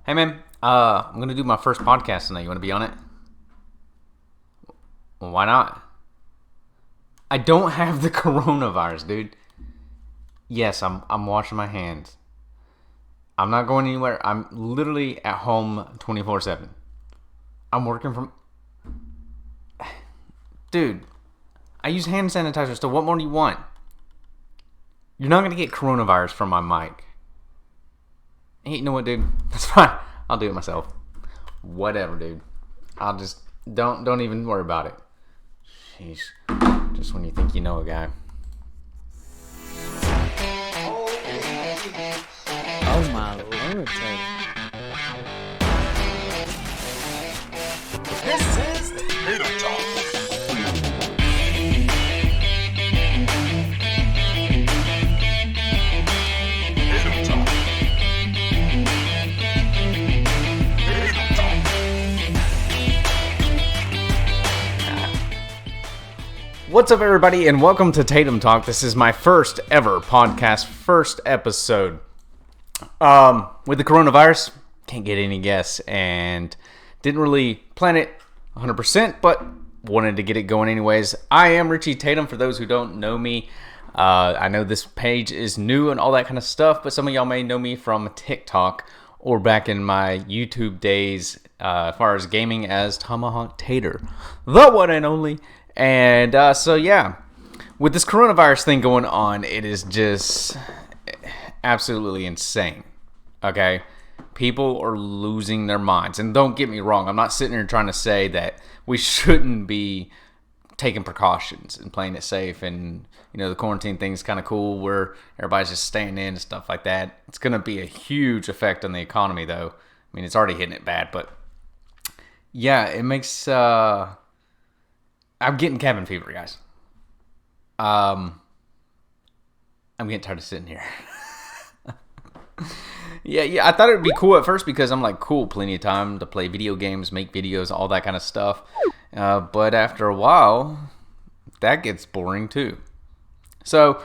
Hey man, I'm gonna do my first podcast tonight. You want to be on it? Well, why not? I don't have the coronavirus, dude. Yes, I'm washing my hands. I'm not going anywhere. I'm literally at home 24/7. I'm working from. Dude, I use hand sanitizer. So what more do you want? You're not gonna get coronavirus from my mic. Hey, you know what, dude? That's fine. I'll do it myself. Whatever, dude. I'll just don't even worry about it. Jeez. Just when you think you know a guy. Oh my lord, Tatum. This is Tatum Talk. Tatum Talk. Tatum Talk. What's up, everybody, and welcome to Tatum Talk. This is my first ever podcast, first episode. With the coronavirus, can't get any guests, and didn't really plan it 100%, but wanted to get it going anyways. I am Richie Tatum, for those who don't know me. I know this page is new and all that kind of stuff, but some of y'all may know me from TikTok or back in my YouTube days, as far as gaming, as Tomahawk Tater, the one and only. And so yeah, with this coronavirus thing going on, it is just absolutely insane. Okay, people are losing their minds, and don't get me wrong, I'm not sitting here trying to say that we shouldn't be taking precautions and playing it safe, and the quarantine thing's kind of cool where everybody's just staying in and stuff like that. It's going to be a huge effect on the economy, though. I mean, it's already hitting it bad, but yeah, it makes I'm getting cabin fever, guys. I'm getting tired of sitting here. Yeah, I thought it would be cool at first because I'm like, cool, plenty of time to play video games, make videos, all that kind of stuff. But after a while, that gets boring too. So,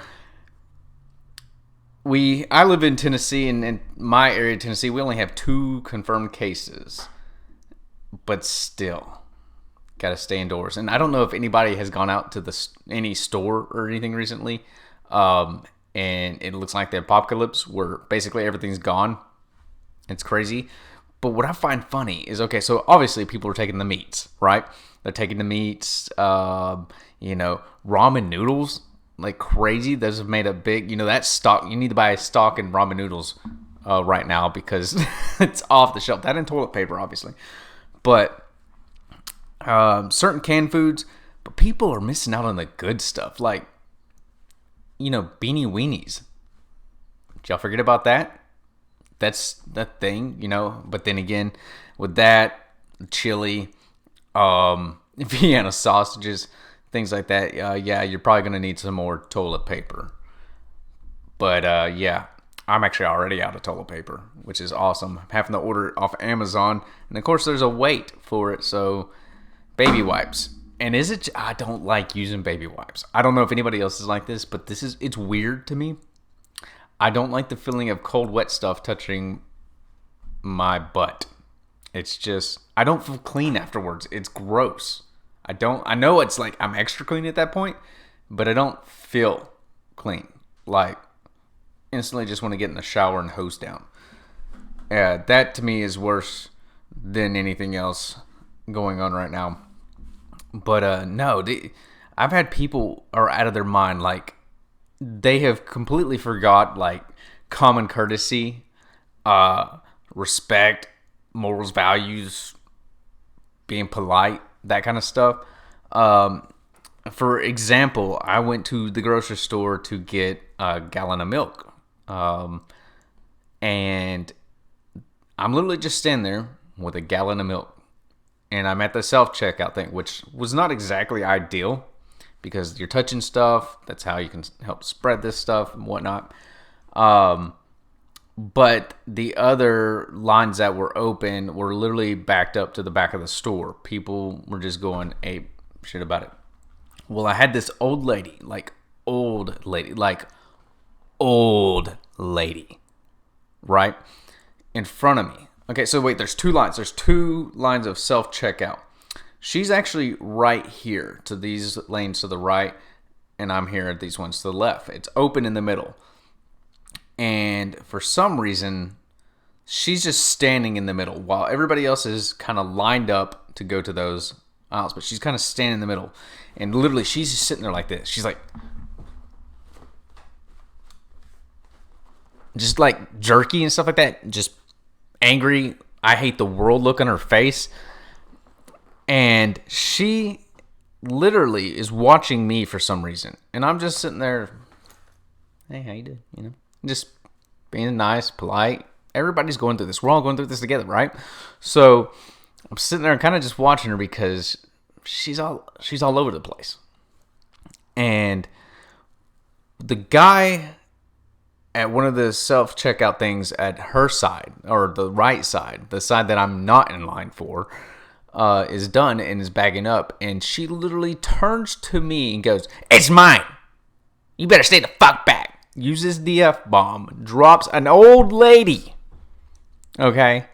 I live in Tennessee, and in my area of Tennessee, we only have 2 confirmed cases. But still, gotta stay indoors. And I don't know if anybody has gone out to any store or anything recently. And it looks like the apocalypse where basically everything's gone. It's crazy. But what I find funny is, okay, so obviously people are taking the meats, right? They're taking the meats, ramen noodles, like crazy. Those have made a big, that stock, you need to buy a stock in ramen noodles right now because it's off the shelf. That and toilet paper, obviously. But certain canned foods, but people are missing out on the good stuff, like, beanie weenies. Did y'all forget about that? That's that thing, But then again, with that, chili, Vienna sausages, things like that, yeah, you're probably going to need some more toilet paper. But, yeah, I'm actually already out of toilet paper, which is awesome. I'm having to order it off Amazon. And, of course, there's a wait for it, so baby wipes. And I don't like using baby wipes. I don't know if anybody else is like this, but it's weird to me. I don't like the feeling of cold, wet stuff touching my butt. It's just, I don't feel clean afterwards. It's gross. I know it's like I'm extra clean at that point, but I don't feel clean. Like, instantly just want to get in the shower and hose down. Yeah, that to me is worse than anything else going on right now. But no, I've had people are out of their mind. Like, they have completely forgot, like, common courtesy, respect, morals, values, being polite, that kind of stuff. For example, I went to the grocery store to get a gallon of milk. And I'm literally just standing there with a gallon of milk. And I'm at the self-checkout thing, which was not exactly ideal because you're touching stuff. That's how you can help spread this stuff and whatnot. But the other lines that were open were literally backed up to the back of the store. People were just going ape shit about it. Well, I had this old lady, right, in front of me. Okay, so wait, there's two lines. There's two lines of self-checkout. She's actually right here to these lanes to the right, and I'm here at these ones to the left. It's open in the middle. And for some reason, she's just standing in the middle while everybody else is kind of lined up to go to those aisles. But she's kind of standing in the middle. And literally, she's just sitting there like this. She's like, just like jerky and stuff like that. Just angry, I hate the world look on her face. And she literally is watching me for some reason. And I'm just sitting there, hey, how you doing? You know, just being nice, polite. Everybody's going through this. We're all going through this together, right? So I'm sitting there kind of just watching her because she's all over the place. And the guy at one of the self-checkout things at her side, or the right side, the side that I'm not in line for, is done and is bagging up. And she literally turns to me and goes, "It's mine. You better stay the fuck back." Uses the F-bomb. Drops an old lady. Okay?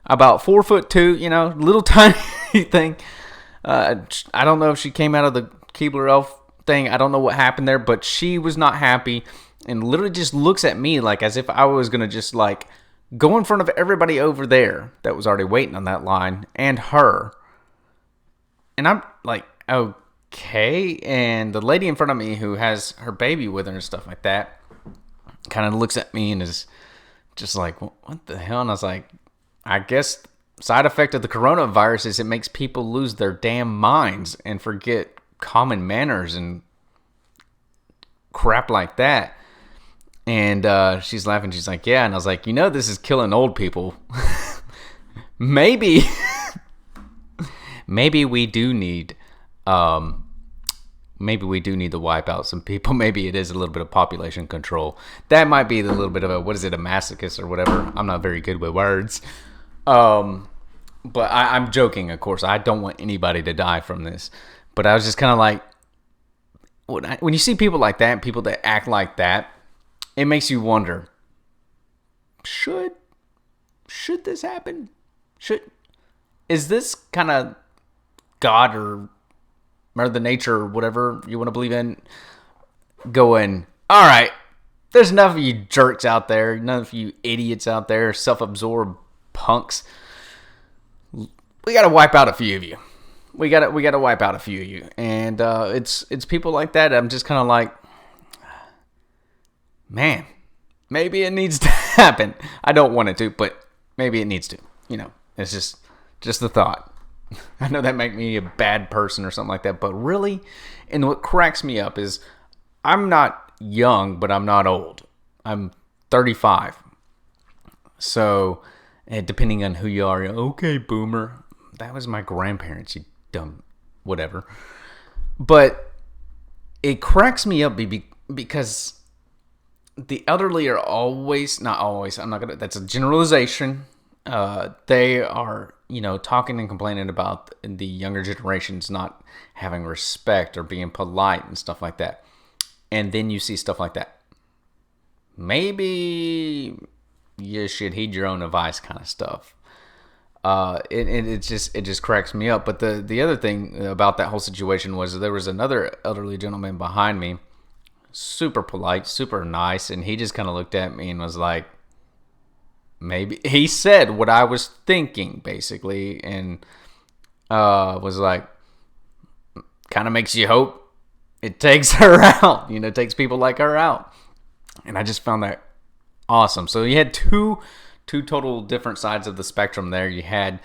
About 4'2", you know, little tiny thing. I don't know if she came out of the Keebler Elf thing. I don't know what happened there, but she was not happy. And literally just looks at me like as if I was going to just like go in front of everybody over there that was already waiting on that line and her. And I'm like, okay. And the lady in front of me who has her baby with her and stuff like that kind of looks at me and is just like, what the hell? And I was like, I guess side effect of the coronavirus is it makes people lose their damn minds and forget common manners and crap like that. And she's laughing. She's like, yeah. And I was like, you know, this is killing old people. maybe we do need to wipe out some people. Maybe it is a little bit of population control. That might be a little bit of a masochist or whatever. I'm not very good with words. But I'm joking, of course. I don't want anybody to die from this. But I was just kind of like, when you see people like that, people that act like that, it makes you wonder, should this happen? Is this kind of God or Mother Nature or whatever you want to believe in going, all right, there's enough of you jerks out there, enough of you idiots out there, self-absorbed punks. We got to wipe out a few of you. We got to wipe out a few of you. And it's people like that. I'm just kind of like, man, maybe it needs to happen. I don't want it to, but maybe it needs to. You know, it's just the thought. I know that make me a bad person or something like that, but really, and what cracks me up is I'm not young, but I'm not old. I'm 35. So, depending on who you are, okay, boomer. That was my grandparents, you dumb whatever. But it cracks me up because the elderly are not always, that's a generalization. They are, talking and complaining about the younger generations not having respect or being polite and stuff like that. And then you see stuff like that. Maybe you should heed your own advice kind of stuff. It just cracks me up. But the other thing about that whole situation was there was another elderly gentleman behind me, super polite, super nice, and he just kind of looked at me and was like, maybe he said what I was thinking basically, and was like, kind of makes you hope it takes her out, takes people like her out. And I just found that awesome. So you had two total different sides of the spectrum there. You had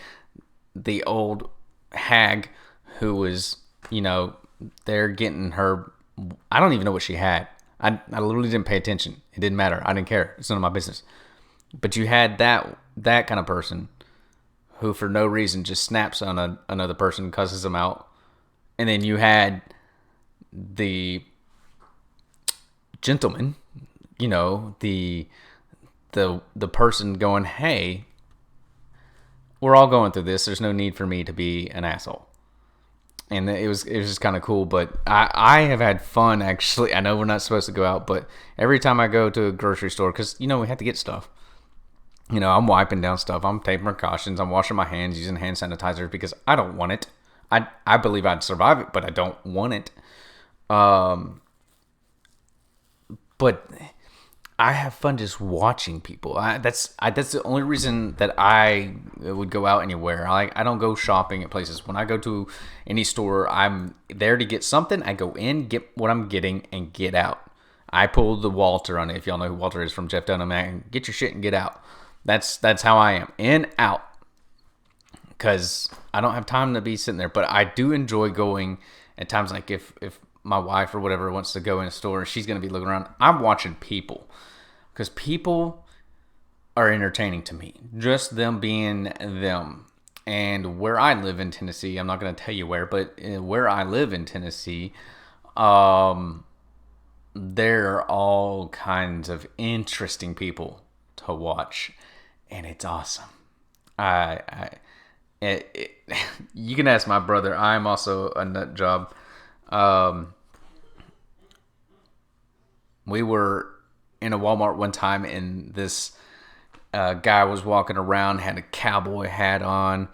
the old hag who was, they're getting her, I don't even know what she had. I literally didn't pay attention. It didn't matter. I didn't care. It's none of my business. But you had that kind of person who for no reason just snaps on another person, cusses them out. And then you had the gentleman, the person going, hey, we're all going through this. There's no need for me to be an asshole. And it was just kind of cool. But I have had fun, actually. I know we're not supposed to go out, but every time I go to a grocery store, because, we have to get stuff. I'm wiping down stuff. I'm taking precautions. I'm washing my hands using hand sanitizer because I don't want it. I believe I'd survive it, but I don't want it. But I have fun just watching people. That's the only reason that I would go out anywhere. I don't go shopping at places. When I go to any store, I'm there to get something. I go in, get what I'm getting, and get out. I pulled the Walter on it. If y'all know who Walter is from Jeff Dunham, man, get your shit and get out. That's how I am. In, out. Because I don't have time to be sitting there. But I do enjoy going at times, like if my wife or whatever wants to go in a store, she's going to be looking around. I'm watching people. Because people are entertaining to me. Just them being them. And where I live in Tennessee, I'm not going to tell you where, but where I live in Tennessee, there are all kinds of interesting people to watch. And it's awesome. You can ask my brother. I'm also a nut job. We were in a Walmart one time, and this guy was walking around, had a cowboy hat on.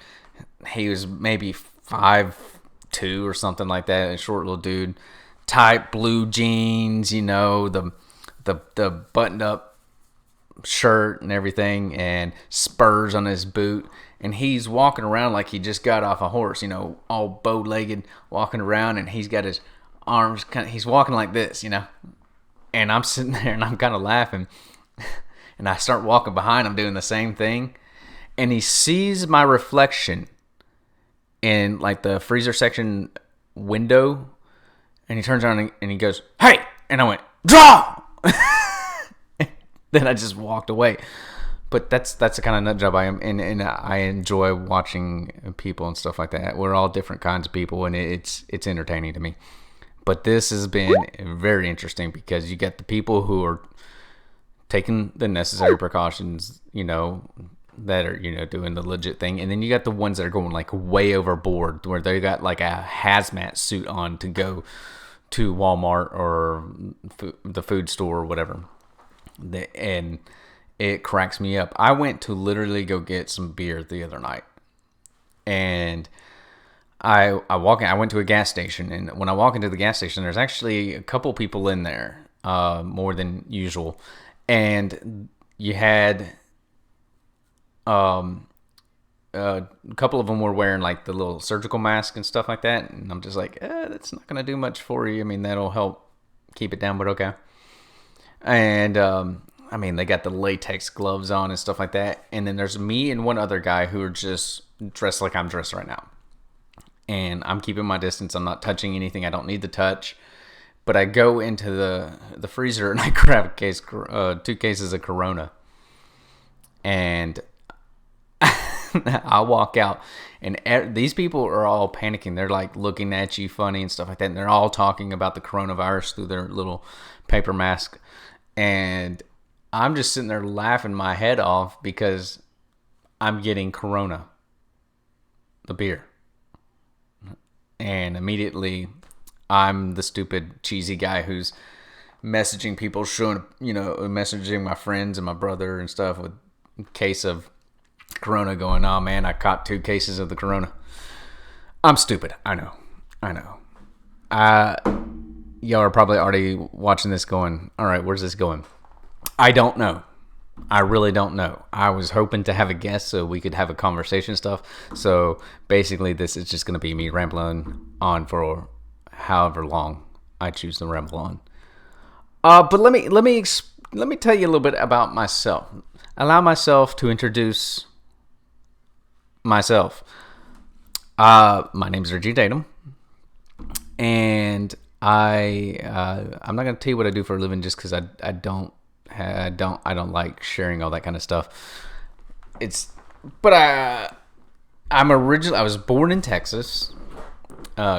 He was maybe 5'2" or something like that, a short little dude. Tight blue jeans, the buttoned up shirt and everything, and spurs on his boot. And he's walking around like he just got off a horse, all bow-legged, walking around, and he's got his arms he's walking like this, And I'm sitting there and I'm kind of laughing. And I start walking behind him doing the same thing. And he sees my reflection in like the freezer section window. And he turns around and he goes, "Hey!" And I went, "Draw!" Then I just walked away. But that's the kind of nut job I am. And I enjoy watching people and stuff like that. We're all different kinds of people. And it's entertaining to me. But this has been very interesting because you get the people who are taking the necessary precautions, that are, doing the legit thing. And then you got the ones that are going like way overboard where they got like a hazmat suit on to go to Walmart or the food store or whatever. And it cracks me up. I went to literally go get some beer the other night. And I went to a gas station, and when I walk into the gas station, there's actually a couple people in there, more than usual. And you had a couple of them were wearing like the little surgical mask and stuff like that. And I'm just like, that's not going to do much for you. I mean, that'll help keep it down, but okay. And they got the latex gloves on and stuff like that. And then there's me and one other guy who are just dressed like I'm dressed right now. And I'm keeping my distance. I'm not touching anything I don't need to touch. But I go into the freezer and I grab 2 cases of Corona. And I walk out. And these people are all panicking. They're like looking at you funny and stuff like that. And they're all talking about the coronavirus through their little paper mask. And I'm just sitting there laughing my head off because I'm getting Corona, the beer. And immediately, I'm the stupid, cheesy guy who's messaging people, messaging my friends and my brother and stuff with a case of Corona going, "Oh man, I caught 2 cases of the Corona." I'm stupid. I know. Y'all are probably already watching this going, all right, where's this going? I don't know. I really don't know. I was hoping to have a guest so we could have a conversation stuff. So basically, this is just going to be me rambling on for however long I choose to ramble on. But let me tell you a little bit about myself. Allow myself to introduce myself. My name is Reggie Tatum, and I'm not going to tell you what I do for a living just because I don't like sharing all that kind of stuff. I was born in Texas,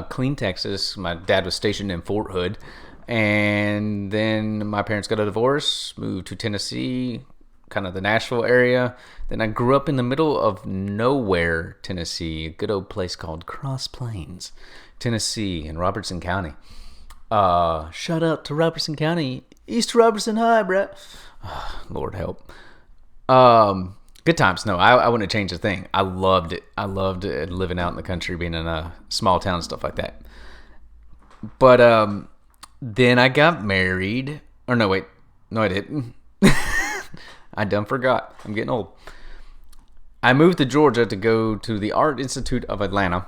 Clean, Texas. My dad was stationed in Fort Hood, and then my parents got a divorce, moved to Tennessee, kind of the Nashville area. Then I grew up in the middle of nowhere, Tennessee, a good old place called Cross Plains, Tennessee, in Robertson County. Shout out to Robertson County, East Robertson High, bruh. Lord help. Good times. No, I wouldn't have changed a thing. I loved it. I loved living out in the country, being in a small town and stuff like that. But then I got married. Or no, wait. No, I didn't. I done forgot. I'm getting old. I moved to Georgia to go to the Art Institute of Atlanta.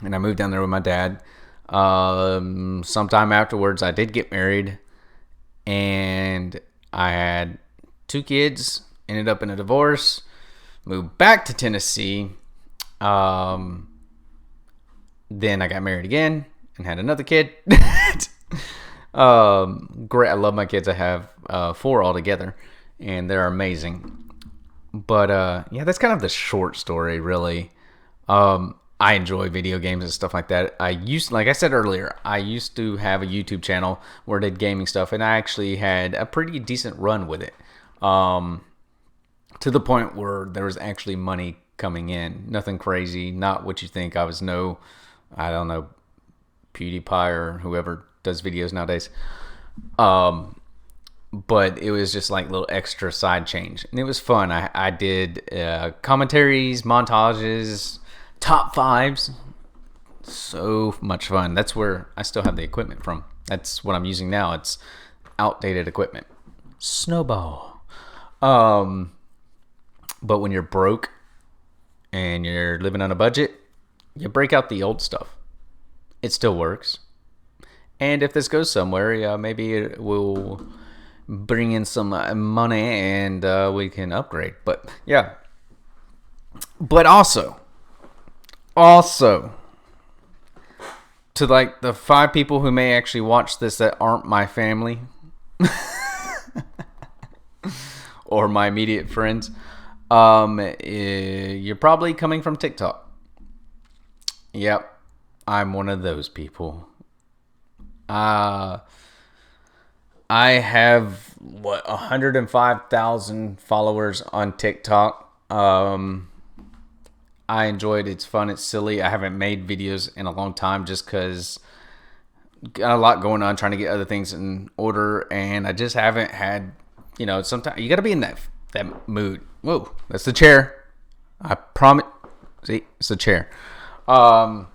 And I moved down there with my dad. Sometime afterwards, I did get married. And I had 2 kids. Ended up in a divorce. Moved back to Tennessee. Then I got married again and had another kid. Great. I love my kids. I have 4 altogether, and they're amazing. But yeah, that's kind of the short story, really. I enjoy video games and stuff like that. Like I said earlier, I used to have a YouTube channel where I did gaming stuff, and I actually had a pretty decent run with it. To the point where there was actually money coming in. Nothing crazy, not what you think. I don't know, PewDiePie or whoever does videos nowadays. But it was just like little extra side change. And it was fun. I did commentaries, montages, top 5s. So much fun. That's where I still have the equipment from. That's what I'm using now. It's outdated equipment. Snowball. But when you're broke and you're living on a budget, you break out the old stuff. It still works. And if this goes somewhere, yeah, maybe it will bring in some money and we can upgrade. But yeah. But also, to like the 5 people who may actually watch this that aren't my family or my immediate friends, you're probably coming from TikTok. Yep, I'm one of those people. I have 105,000 followers on TikTok. I enjoy it. It's fun. It's silly. I haven't made videos in a long time just because got a lot going on, trying to get other things in order, and I just haven't had. Sometimes you got to be in that mood. Whoa, that's the chair. I promise. See, it's the chair. Got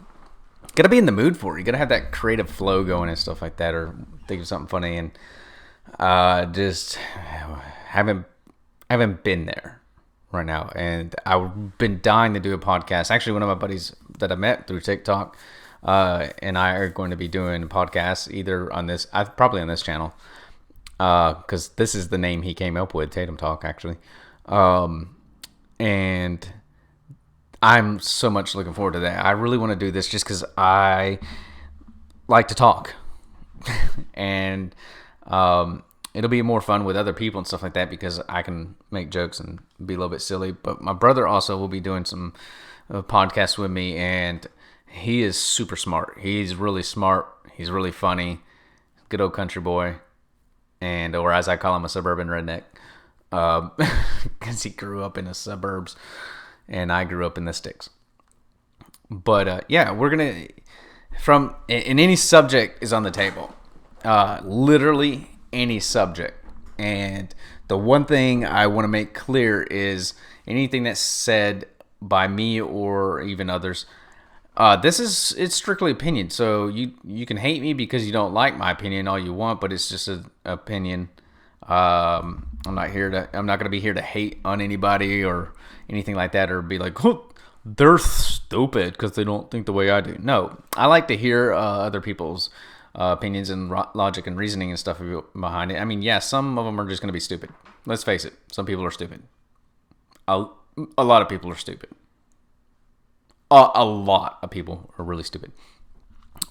to be in the mood for it. You got to have that creative flow going and stuff like that, or think of something funny, and just haven't been there right now. And I've been dying to do a podcast. Actually, one of my buddies that I met through TikTok, and I are going to be doing a podcast either on this, probably on this channel. Because this is the name he came up with, Tatum Talk, actually. And I'm so much looking forward to that. I really want to do this just because I like to talk. And it'll be more fun with other people and stuff like that because I can make jokes and be a little bit silly. But my brother also will be doing some podcasts with me, and he is super smart. He's really smart. He's really funny. Good old country boy. Or as I call him, a suburban redneck, because he grew up in the suburbs, and I grew up in the sticks. But yeah, we're gonna any subject is on the table, literally any subject. And the one thing I want to make clear is anything that's said by me or even others. It's strictly opinion, so you can hate me because you don't like my opinion all you want, but it's just an opinion. I'm not going to be here to hate on anybody or anything like that, or be like, oh, they're stupid because they don't think the way I do. No, I like to hear other people's opinions and logic and reasoning and stuff behind it. I mean, yeah, some of them are just going to be stupid. Let's face it, some people are stupid. A lot of people are stupid. A lot of people are really stupid,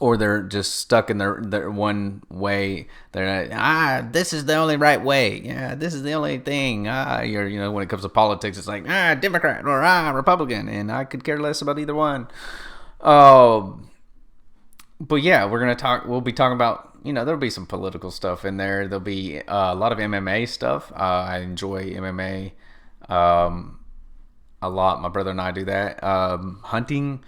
or they're just stuck in their one way. They're like, this is the only right way. Yeah, this is the only thing. When it comes to politics, it's like Democrat or Republican, and I could care less about either one. But yeah, we'll be talking about. There'll be some political stuff in there. There'll be a lot of MMA stuff. I enjoy MMA. A lot. My brother and I do that. Hunting.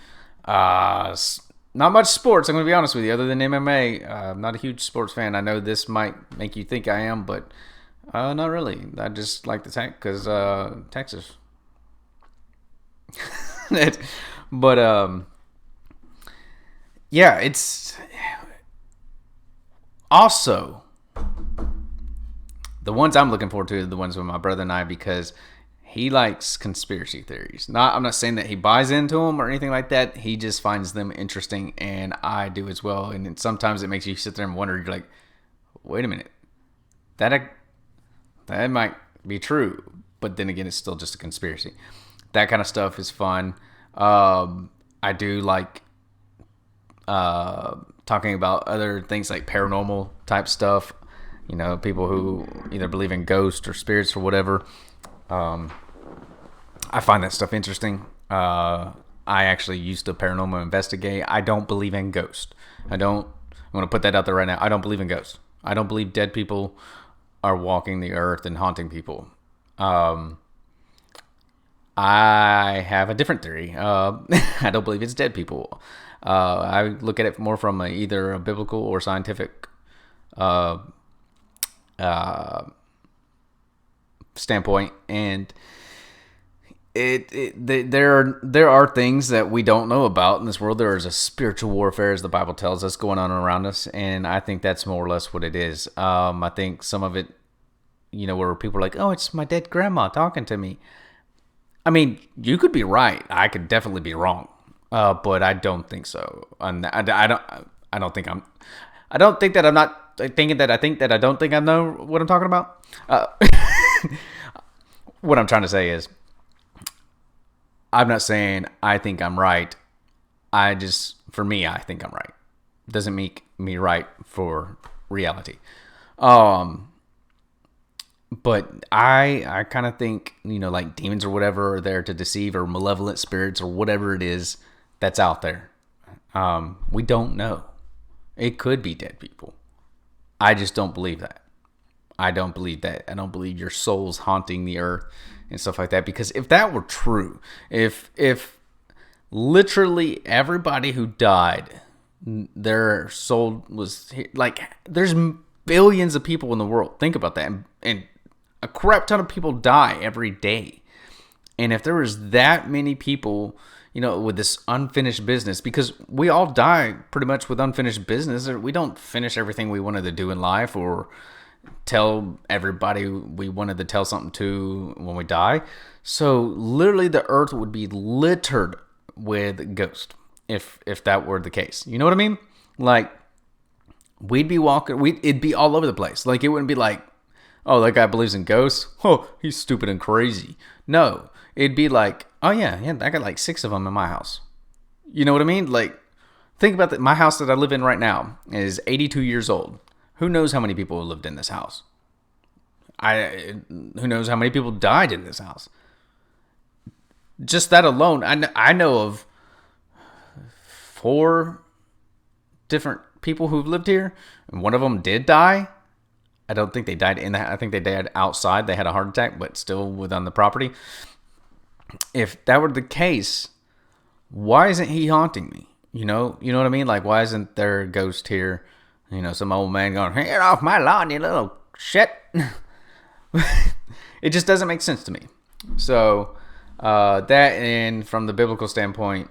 Not much sports, I'm going to be honest with you, other than MMA. I'm not a huge sports fan. I know this might make you think I am, but not really. I just like the tank because Texas. But yeah, it's also the ones I'm looking forward to are the ones with my brother and I, because he likes conspiracy theories. I'm not saying that he buys into them or anything like that. He just finds them interesting, and I do as well. And sometimes it makes you sit there and wonder. You're like, wait a minute, that might be true, but then again, it's still just a conspiracy. That kind of stuff is fun. I do like talking about other things like paranormal type stuff. You know, people who either believe in ghosts or spirits or whatever. I find that stuff interesting. I actually used to paranormal investigate. I don't believe in ghosts. I'm going to put that out there right now. I don't believe in ghosts. I don't believe dead people are walking the earth and haunting people. I have a different theory. I don't believe it's dead people. I look at it more from either a biblical or scientific standpoint, and there are things that we don't know about in this world. There is a spiritual warfare, as the Bible tells us, going on around us, and I think that's more or less what it is. I think some of it, where people are like, "Oh, it's my dead grandma talking to me." I mean, you could be right. I could definitely be wrong, but I don't think so. And I don't think I'm. I don't think that I'm not thinking that I think that I don't think I know what I'm talking about. What I'm trying to say is, I'm not saying I think I'm right. For me, I think I'm right. Doesn't make me right for reality. But I kind of think, like demons or whatever are there to deceive, or malevolent spirits or whatever it is that's out there. We don't know. It could be dead people. I just don't believe that. I don't believe that. I don't believe your soul's haunting the earth and stuff like that. Because if that were true, if literally everybody who died, their soul was like, there's billions of people in the world. Think about that. And a crap ton of people die every day. And if there was that many people, with this unfinished business, because we all die pretty much with unfinished business. We don't finish everything we wanted to do in life, or tell everybody we wanted to tell something to when we die. So literally the earth would be littered with ghosts if that were the case. You know what I mean? Like, we'd be walking, it'd be all over the place. Like, it wouldn't be like, oh, that guy believes in ghosts. Oh, he's stupid and crazy. No, it'd be like, oh yeah, I got like 6 of them in my house. You know what I mean? Like, think about that. My house that I live in right now is 82 years old. Who knows how many people lived in this house? Who knows how many people died in this house? Just that alone, I know of 4 different people who've lived here, and one of them did die. I don't think they died in that. I think they died outside. They had a heart attack, but still within the property. If that were the case, why isn't he haunting me? You know what I mean? Like, why isn't there a ghost here? Some old man going, "Get off my lawn, you little shit." It just doesn't make sense to me. So that, and from the biblical standpoint,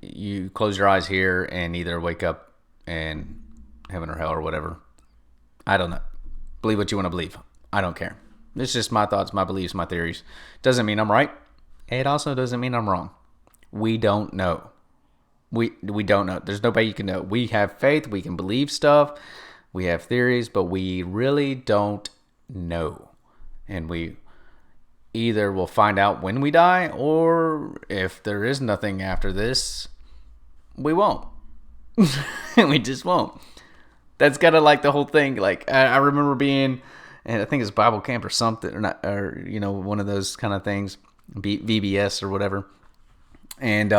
you close your eyes here and either wake up in heaven or hell or whatever. I don't know. Believe what you want to believe. I don't care. It's just my thoughts, my beliefs, my theories. Doesn't mean I'm right. It also doesn't mean I'm wrong. We don't know. We don't know. There's no way you can know. We have faith. We can believe stuff. We have theories, but we really don't know. And we either will find out when we die, or if there is nothing after this, we won't. We just won't. That's kind of like the whole thing. Like, I remember being, and I think it's Bible camp or something, or one of those kind of things, VBS or whatever. And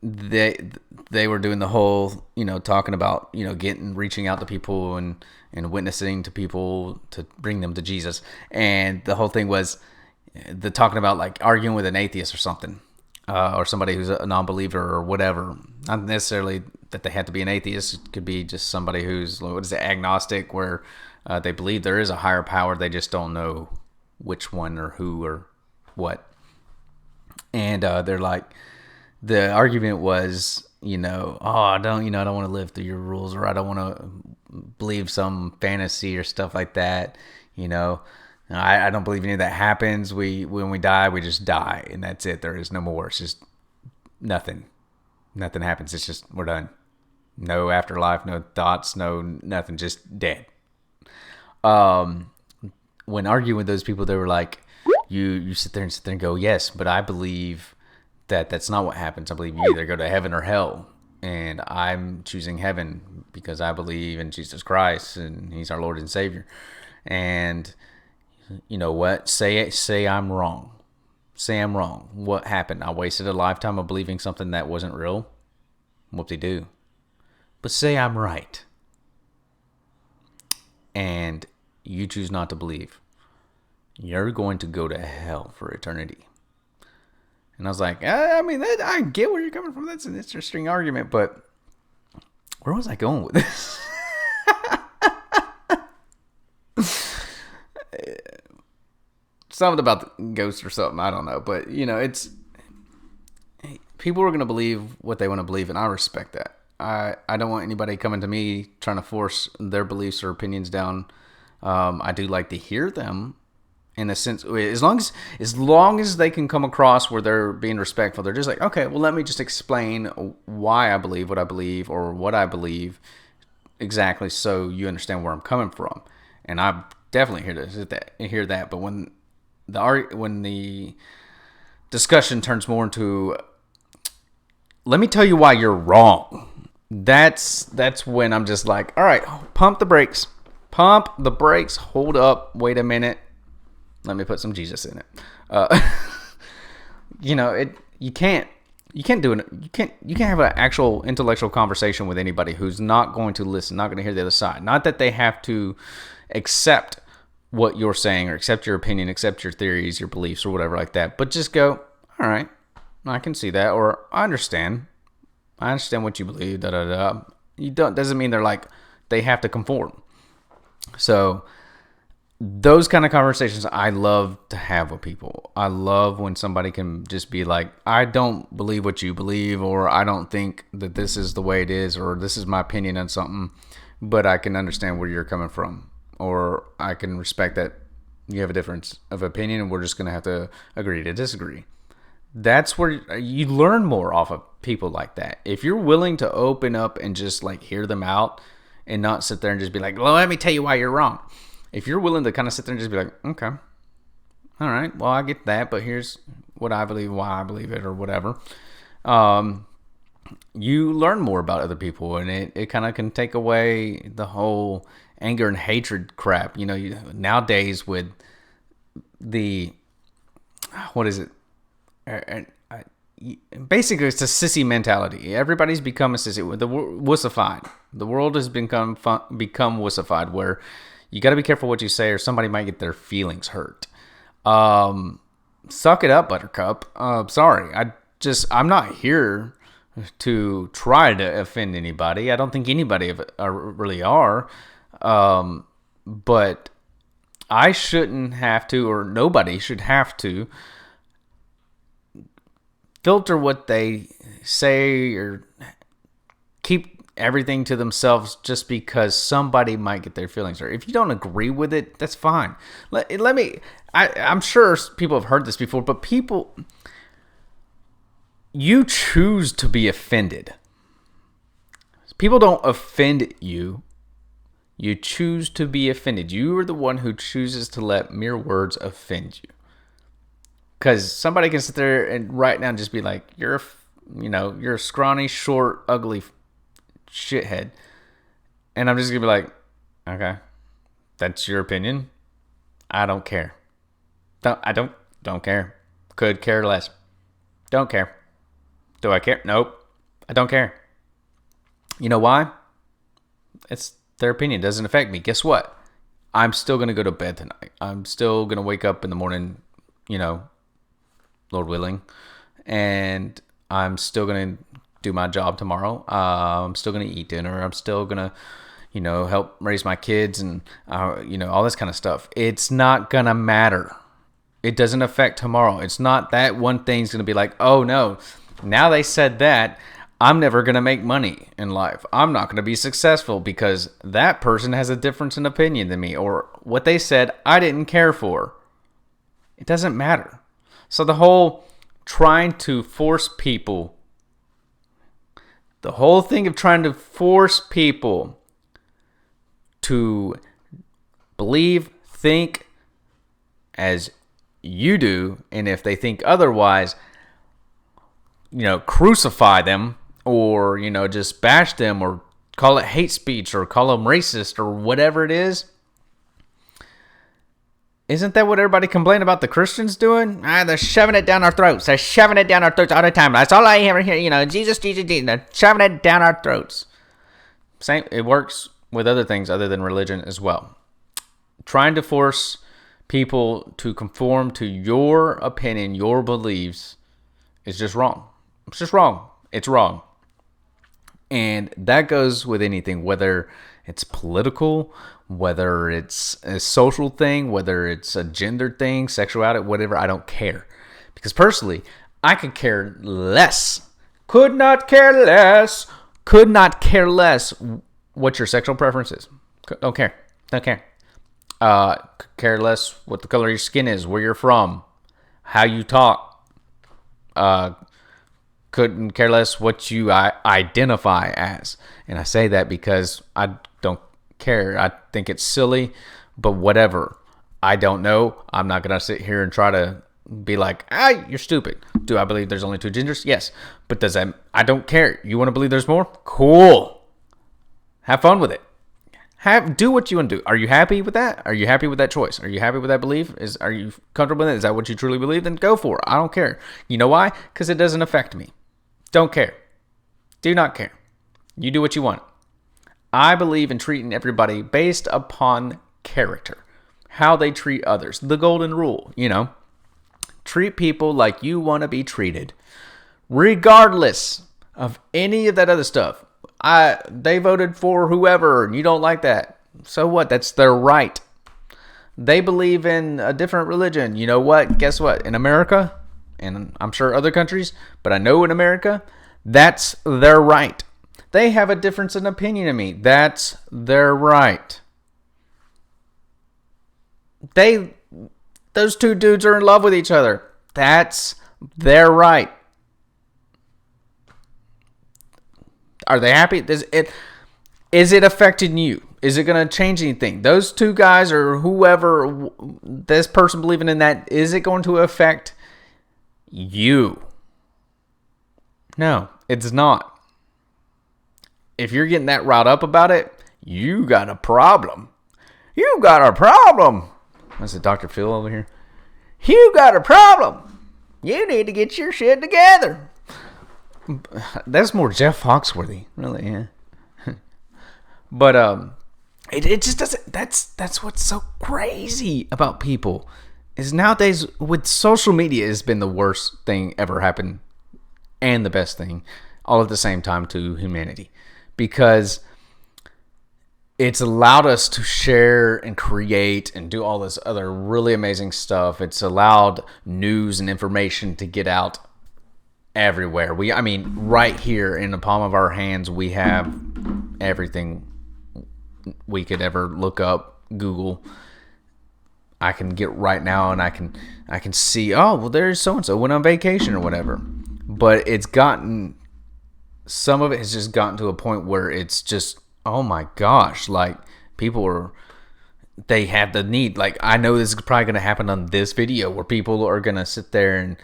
they were doing the whole, talking about, reaching out to people and witnessing to people to bring them to Jesus. And the whole thing was the talking about like arguing with an atheist or something, or somebody who's a non-believer or whatever. Not necessarily that they had to be an atheist. It could be just somebody who's, agnostic, where they believe there is a higher power. They just don't know which one or who or what. And they're like, the argument was, I don't want to live through your rules, or I don't want to believe some fantasy or stuff like that. I don't believe any of that happens. When we die, we just die, and that's it. There is no more. It's just nothing. Nothing happens. It's just we're done. No afterlife, no thoughts, no nothing. Just dead. When arguing with those people, they were like, you sit there and go, yes, but I believe that's not what happens. I believe you either go to heaven or hell, and I'm choosing heaven because I believe in Jesus Christ and He's our Lord and Savior. And you know what? Say I'm wrong. Say I'm wrong. What happened? I wasted a lifetime of believing something that wasn't real. Whoop-de-doo. But say I'm right, and you choose not to believe. You're going to go to hell for eternity. And I was like, I get where you're coming from. That's an interesting argument, but where was I going with this? Something about the ghost or something. I don't know. But, it's people are going to believe what they want to believe, and I respect that. I don't want anybody coming to me trying to force their beliefs or opinions down. I do like to hear them. In a sense, as long as they can come across where they're being respectful, they're just like, okay, well, let me just explain why I believe what I believe, or what I believe exactly, so you understand where I'm coming from. And I definitely hear that. But when the discussion turns more into, let me tell you why you're wrong, that's when I'm just like, all right, pump the brakes, hold up, wait a minute. Let me put some Jesus in it. You can't do it. You can't have an actual intellectual conversation with anybody who's not going to listen, not going to hear the other side. Not that they have to accept what you're saying, or accept your opinion, accept your theories, your beliefs, or whatever like that. But just go, all right, I can see that, or I understand what you believe. Da da da. Doesn't mean they have to conform. So those kind of conversations I love to have with people. I love when somebody can just be like, I don't believe what you believe, or I don't think that this is the way it is, or this is my opinion on something, but I can understand where you're coming from, or I can respect that you have a difference of opinion, and we're just going to have to agree to disagree. That's where you learn more off of people like that. If you're willing to open up and just hear them out, and not sit there and just be like, well, let me tell you why you're wrong. If you're willing to kind of sit there and just be like, okay, all right, well, I get that, but here's what I believe, why I believe it, or whatever. You learn more about other people, and it kind of can take away the whole anger and hatred crap. Nowadays with the, what is it? Basically, it's a sissy mentality. Everybody's become a sissy. The wussified. The world has become wussified, where you got to be careful what you say, or somebody might get their feelings hurt. Suck it up, Buttercup. Sorry. I'm not here to try to offend anybody. I don't think anybody really are. But I shouldn't have to, or nobody should have to, filter what they say or keep everything to themselves just because somebody might get their feelings hurt. If you don't agree with it, that's fine. I'm sure people have heard this before, but you choose to be offended. People don't offend you. You choose to be offended. You are the one who chooses to let mere words offend you. Because somebody can sit there and right now just be like, you're a scrawny, short, ugly shithead. And I'm just going to be like, okay, that's your opinion. I don't care. Don't care. Could care less. Don't care. Do I care? Nope. I don't care. You know why? It's their opinion. It doesn't affect me. Guess what? I'm still going to go to bed tonight. I'm still going to wake up in the morning, Lord willing, and I'm still going to do my job tomorrow. I'm still going to eat dinner. I'm still going to, help raise my kids and, all this kind of stuff. It's not going to matter. It doesn't affect tomorrow. It's not that one thing's going to be like, oh no, now they said that, I'm never going to make money in life. I'm not going to be successful because that person has a difference in opinion than me, or what they said I didn't care for. It doesn't matter. So the whole trying to force people, the whole thing of trying to force people to believe, think as you do, and if they think otherwise, crucify them, or just bash them, or call it hate speech, or call them racist, or whatever it is. Isn't that what everybody complained about the Christians doing? They're shoving it down our throats. They're shoving it down our throats all the time. That's all I ever hear. Jesus, Jesus, Jesus. They're shoving it down our throats. Same. It works with other things other than religion as well. Trying to force people to conform to your opinion, your beliefs, is just wrong. It's just wrong. It's wrong. And that goes with anything, whether it's political, whether it's a social thing, whether it's a gender thing, sexuality, whatever. I don't care. Because personally, I could care less. Could not care less what your sexual preference is. Don't care. Don't care. Care less what the color of your skin is, where you're from, how you talk. Couldn't care less what you identify as. And I say that because I don't care. I think it's silly, but whatever. I don't know. I'm not going to sit here and try to be like, you're stupid. Do I believe there's only two genders? Yes. But does that, I don't care. You want to believe there's more? Cool. Have fun with it. Do what you want to do. Are you happy with that? Are you happy with that choice? Are you happy with that belief? Are you comfortable with it? Is that what you truly believe? Then go for it. I don't care. You know why? Because it doesn't affect me. Don't care. Do not care. You do what you want. I believe in treating everybody based upon character. How they treat others. The golden rule, Treat people like you want to be treated. Regardless of any of that other stuff. They voted for whoever and you don't like that. So what? That's their right. They believe in a different religion. You know what? Guess what? In America, and I'm sure other countries, but I know in America, that's their right. They have a difference in opinion of me. That's their right. Those two dudes are in love with each other. That's their right. Are they happy? Is it affecting you? Is it going to change anything? Those two guys or whoever, this person believing in that, is it going to affect you? No, it's not. If you're getting that riled up about it, you got a problem. You got a problem. That's it, Dr. Phil over here. You got a problem. You need to get your shit together. That's more Jeff Foxworthy, really, yeah. But it just doesn't. That's what's so crazy about people is nowadays with social media has been the worst thing ever happened and the best thing all at the same time to humanity, because it's allowed us to share and create and do all this other really amazing stuff. It's allowed news and information to get out everywhere. Right here in the palm of our hands, we have everything we could ever look up, Google. I can get right now and I can see, oh, well, there's so-and-so went on vacation or whatever. But some of it has just gotten to a point where it's just, oh my gosh, like they have the need. Like, I know this is probably going to happen on this video where people are going to sit there and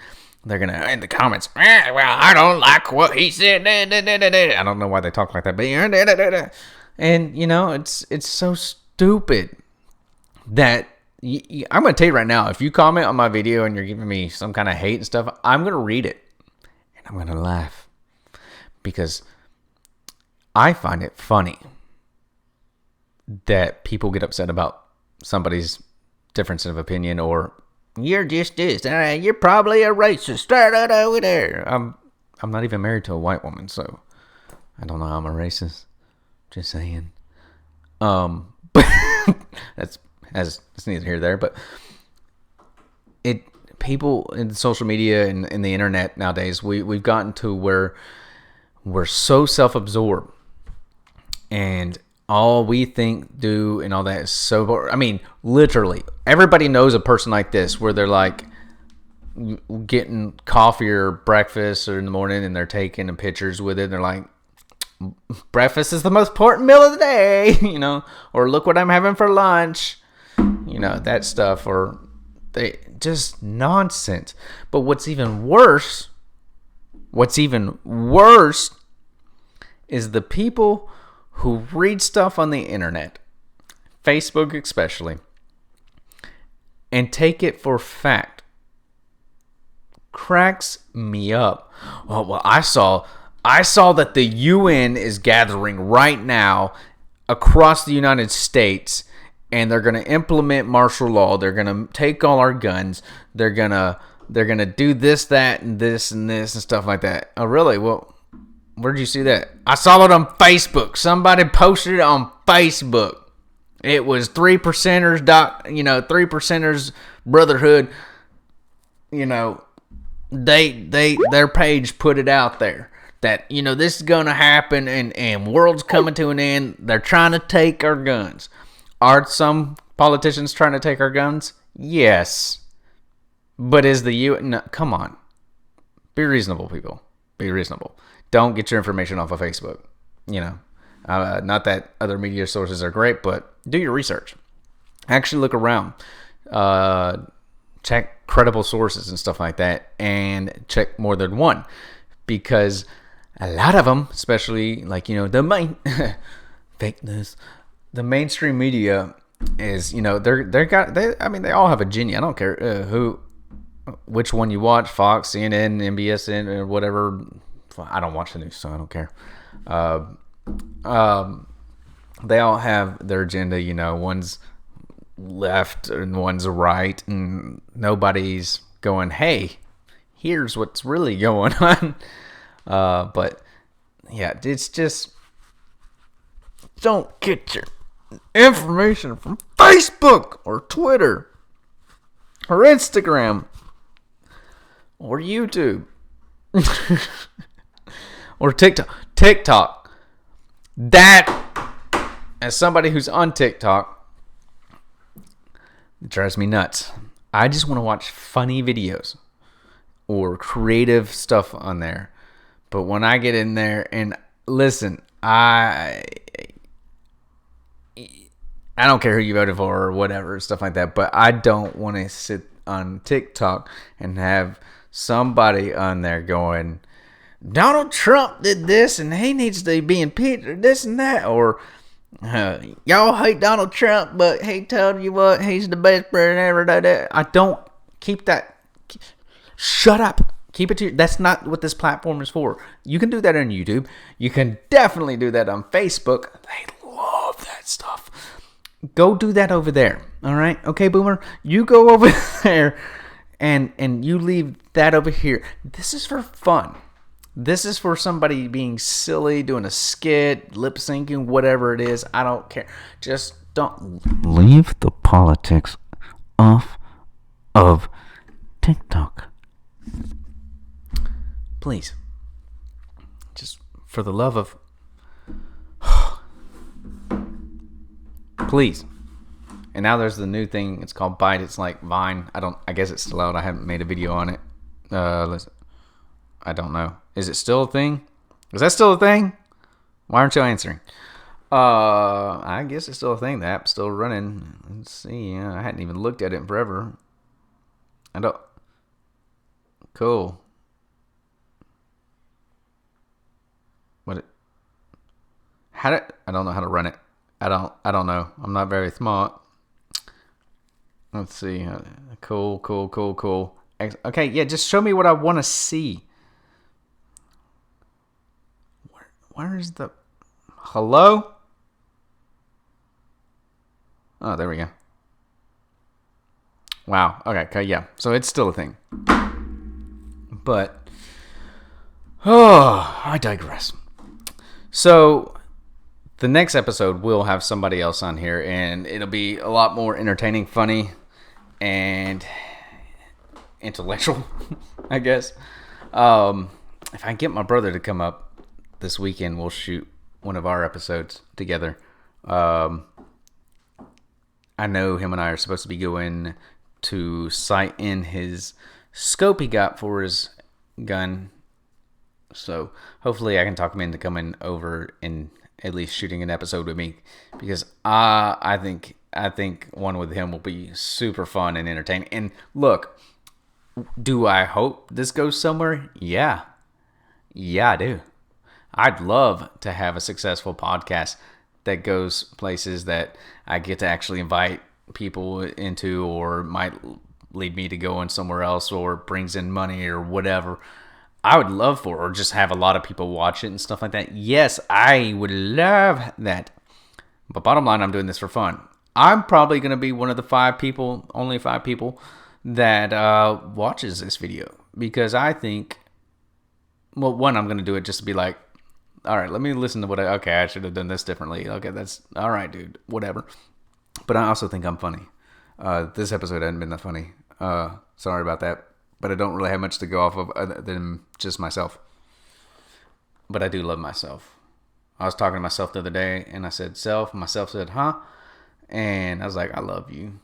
they're going to, in the comments, well, I don't like what he said. I don't know why they talk like that, but and it's so stupid that I'm going to tell you right now, if you comment on my video and you're giving me some kind of hate and stuff, I'm going to read it and I'm going to laugh because I find it funny that people get upset about somebody's difference of opinion, or you're just this, you're probably a racist. Over there. I'm not even married to a white woman, so I don't know how I'm a racist. Just saying. But it's neither here nor there. But people in social media and in the internet nowadays, we've gotten to where we're so self-absorbed, and all we think, do, and all that is so. I mean, literally, everybody knows a person like this, where they're like getting coffee or breakfast or in the morning, and they're taking pictures with it. And they're like, breakfast is the most important meal of the day, or look what I'm having for lunch, that stuff, or they just nonsense. But what's even worse is the people who read stuff on the internet, Facebook especially, and take it for fact. Cracks me up. Oh, well, I saw that the UN is gathering right now across the United States, and they're going to implement martial law. They're going to take all our guns. They're going to do this, that, and this and this and stuff like that. Oh, really? Well, where did you see that? I saw it on Facebook. Somebody posted it on Facebook. It was 3 percenters 3 percenters brotherhood. Their page put it out there that this is gonna happen, and world's coming to an end. They're trying to take our guns. Are some politicians trying to take our guns? Yes, but is the UN? No, come on, be reasonable, people. Be reasonable. Don't get your information off of Facebook. Not that other media sources are great, but do your research. Actually look around. Check credible sources and stuff like that, and check more than one, because a lot of them, especially the main fake news, the mainstream media is they all have a genius. I don't care which one you watch, Fox, CNN, MBSN, or whatever. I don't watch the news, so I don't care. They all have their agenda. One's left and one's right, and nobody's going, hey, here's what's really going on. But yeah, it's just, don't get your information from Facebook or Twitter or Instagram or YouTube or TikTok. That, as somebody who's on TikTok, it drives me nuts. I just want to watch funny videos or creative stuff on there. But when I get in there and listen, I don't care who you voted for or whatever, stuff like that. But I don't want to sit on TikTok and have somebody on there going, Donald Trump did this and he needs to be impeached or this and that, or y'all hate Donald Trump, but he told you what, he's the best president ever. I don't keep that. Shut up. Keep it to. That's not what this platform is for. You can do that on YouTube. You can definitely do that on Facebook. They love that stuff. Go do that over there. All right, okay, Boomer. You go over there, and you leave that over here. This is for fun. This is for somebody being silly, doing a skit, lip syncing, whatever it is. I don't care. Just don't leave the politics off of TikTok. Please. Just for the love of... Please. And now there's the new thing. It's called Byte. It's like Vine. I guess it's still out. I haven't made a video on it. I don't know. Is it still a thing? Is that still a thing? Why aren't you answering? I guess it's still a thing. The app's still running. Let's see. I hadn't even looked at it in forever. I don't... Cool. I don't know how to run it. I don't know. I'm not very smart. Let's see. Cool. Okay, yeah, just show me what I want to see. Where's the... Hello? Oh, there we go. Wow. Okay, yeah. So it's still a thing. But... Oh, I digress. So... The next episode, we'll have somebody else on here, and it'll be a lot more entertaining, funny, and intellectual, I guess. If I get my brother to come up this weekend, we'll shoot one of our episodes together. I know him and I are supposed to be going to sight in his scope he got for his gun. So hopefully I can talk him into coming over and at least shooting an episode with me, because I think one with him will be super fun and entertaining. And look, do I hope this goes somewhere? Yeah, I do. I'd love to have a successful podcast that goes places that I get to actually invite people into, or might lead me to going somewhere else, or brings in money or whatever. I would love for, or just have a lot of people watch it and stuff like that. Yes, I would love that. But bottom line, I'm doing this for fun. I'm probably going to be one of the only 5 people that watches this video, because I think, well, one, I'm going to do it just to be like, all right, let me listen to I should have done this differently. Okay, that's all right, dude, whatever. But I also think I'm funny. This episode hasn't been that funny. Sorry about that. But I don't really have much to go off of other than just myself. But I do love myself. I was talking to myself the other day, and I said, self. Myself said, huh? And I was like, I love you.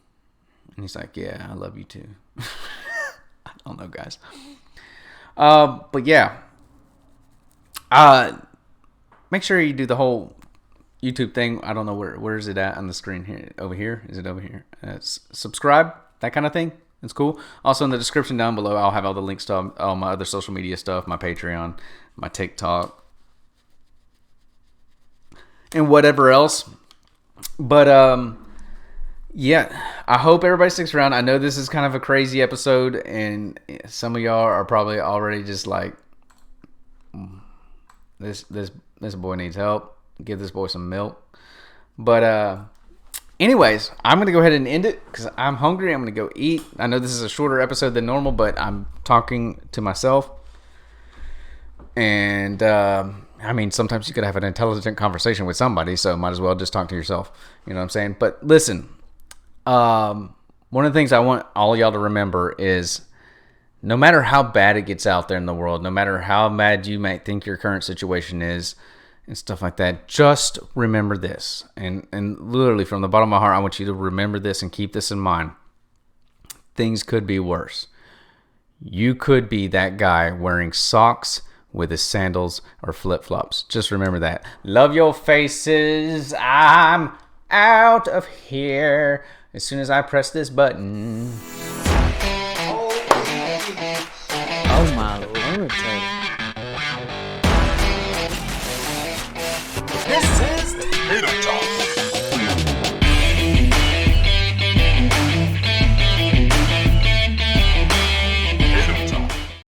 And he's like, yeah, I love you too. I don't know, guys. But yeah. Make sure you do the whole YouTube thing. I don't know where is it at on the screen here. Over here? Is it over here? Subscribe, that kind of thing. It's cool. Also, in the description down below, I'll have all the links to all my other social media stuff, my Patreon, my TikTok, and whatever else. But yeah, I hope everybody sticks around. I know this is kind of a crazy episode, and some of y'all are probably already just like, this boy needs help. Give this boy some milk. But anyways, I'm going to go ahead and end it because I'm hungry. I'm going to go eat. I know this is a shorter episode than normal, but I'm talking to myself. And, I mean, sometimes you could have an intelligent conversation with somebody, so might as well just talk to yourself. You know what I'm saying? But listen, one of the things I want all y'all to remember is, no matter how bad it gets out there in the world, no matter how bad you might think your current situation is, and stuff like that, just remember this. And literally from the bottom of my heart, I want you to remember this and keep this in mind. Things could be worse. You could be that guy wearing socks with his sandals or flip-flops. Just remember that. Love your faces. I'm out of here as soon as I press this button. Oh my lord, Tatum. This is Tatum Talk.